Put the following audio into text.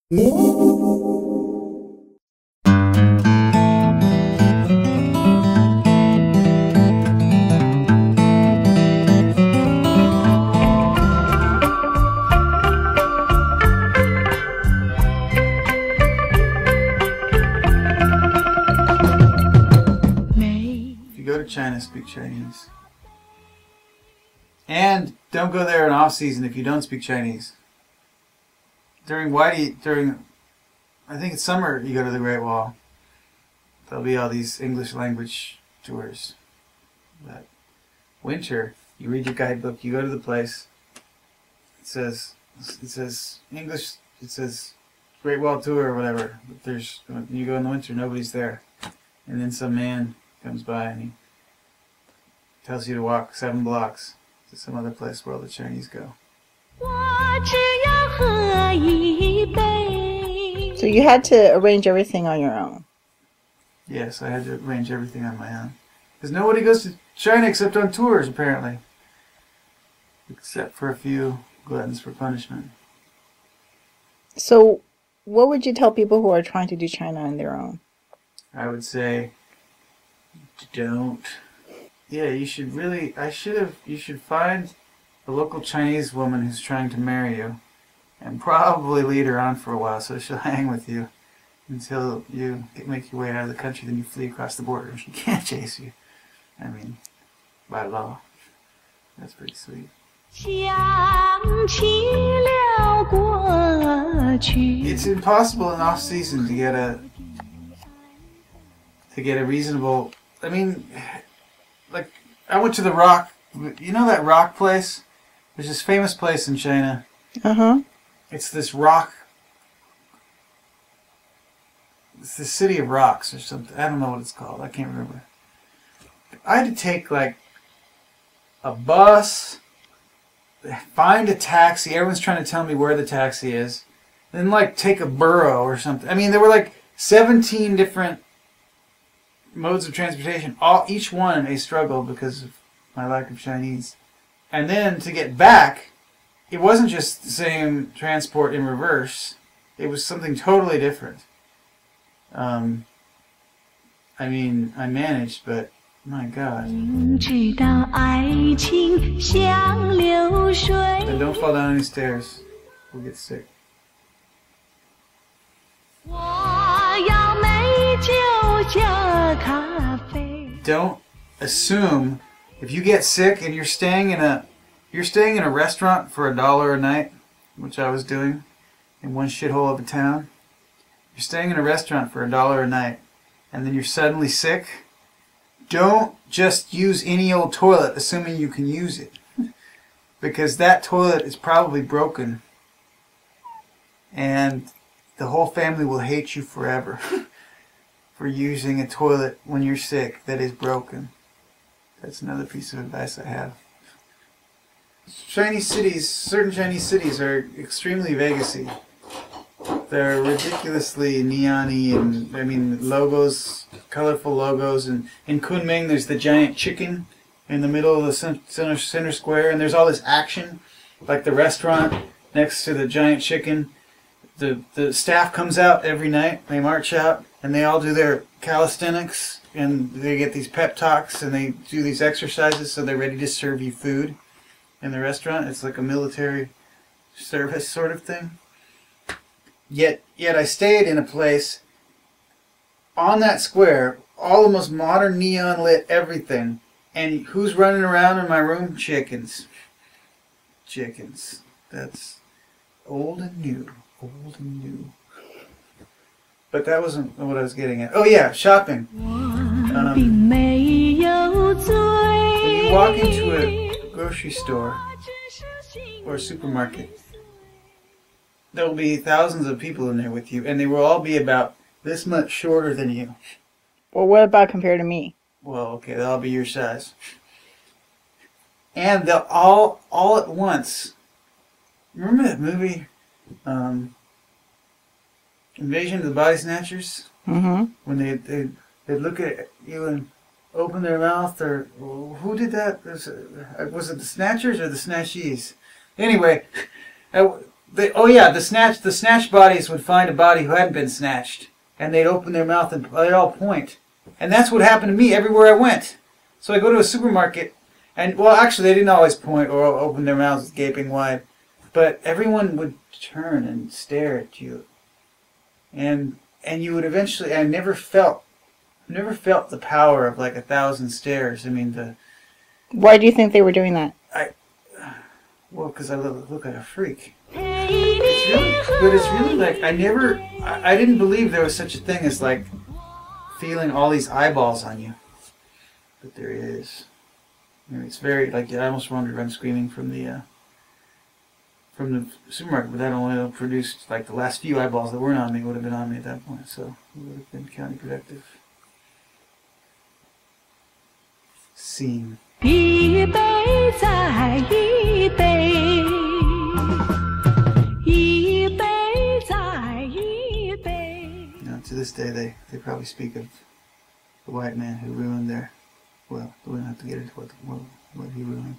If you go to China, speak Chinese. And don't go there in off season if you don't speak Chinese. During I think it's summer, you go to the Great Wall. There'll be all these English language tours. But winter, you read your guidebook, you go to the place. It says English. It says Great Wall tour or whatever. But you go in the winter, nobody's there, and then some man comes by and he tells you to walk 7 blocks to some other place where all the Chinese go. So you had to arrange everything on your own? Yes, I had to arrange everything on my own. Because nobody goes to China except on tours, apparently. Except for a few gluttons for punishment. So what would you tell people who are trying to do China on their own? I would say, don't. Yeah, you should find a local Chinese woman who's trying to marry you. And probably lead her on for a while so she'll hang with you until you make your way out of the country, then you flee across the border. She can't chase you. I mean, by law. That's pretty sweet. It's impossible in off season to get a reasonable. I mean, like I went to the Rock. You know that rock place? There's this famous place in China. It's this rock. It's the City of Rocks or something. I don't know what it's called. I can't remember. I had to take like a bus, find a taxi. Everyone's trying to tell me where the taxi is. Then like take a burro or something. I mean, there were like 17 different modes of transportation. Each one a struggle because of my lack of Chinese. And then to get back, it wasn't just the same transport in reverse. It was something totally different. I mean, I managed, but my God. And don't fall down any stairs. We'll get sick. Don't assume if you get sick and you're staying in a restaurant for $1 a night, which I was doing in one shithole of a town. You're staying in a restaurant for $1 a night, and then you're suddenly sick. Don't just use any old toilet assuming you can use it, because that toilet is probably broken, and the whole family will hate you forever for using a toilet when you're sick that is broken. That's another piece of advice I have. Certain Chinese cities are extremely Vegas-y. They're ridiculously neon-y, and I mean logos, colorful logos. And in Kunming, there's the giant chicken in the middle of the center square, and there's all this action, like the restaurant next to the giant chicken. The staff comes out every night. They march out, and they all do their calisthenics, and they get these pep talks, and they do these exercises, so they're ready to serve you food in the restaurant. It's like a military service sort of thing. Yet I stayed in a place on that square, all the most modern neon lit everything. And who's running around in my room? Chickens. Chickens. That's old and new. Old and new. But that wasn't what I was getting at. Oh yeah, shopping. When you walk into a grocery store or a supermarket, there will be thousands of people in there with you, and they will all be about this much shorter than you. Well, what about compared to me? Well, okay, they'll all be your size. And they'll all at once. Remember that movie, Invasion of the Body Snatchers? Mm-hmm. When they'd look at you and open their mouth, or who did that? Was it the Snatchers or the Snatchies? Anyway, the snatched bodies would find a body who hadn't been snatched, and they'd open their mouth and they'd all point. And that's what happened to me everywhere I went. So I go to a supermarket, and well, actually, they didn't always point or open their mouths gaping wide, but everyone would turn and stare at you, and you would eventually. I never felt the power of like 1,000 stares. I mean, Why do you think they were doing that? Well, because I look like a freak. It's really like I didn't believe there was such a thing as like feeling all these eyeballs on you, but there is. I mean, it's very like I almost wanted to run screaming from the supermarket, but that only produced like the last few eyeballs that weren't on me would have been on me at that point, so it would have been counterproductive. Scene. 一杯再一杯，一杯再一杯。Now, to this day, they probably speak of the white man who ruined their. Well, we don't have to get into what he ruined.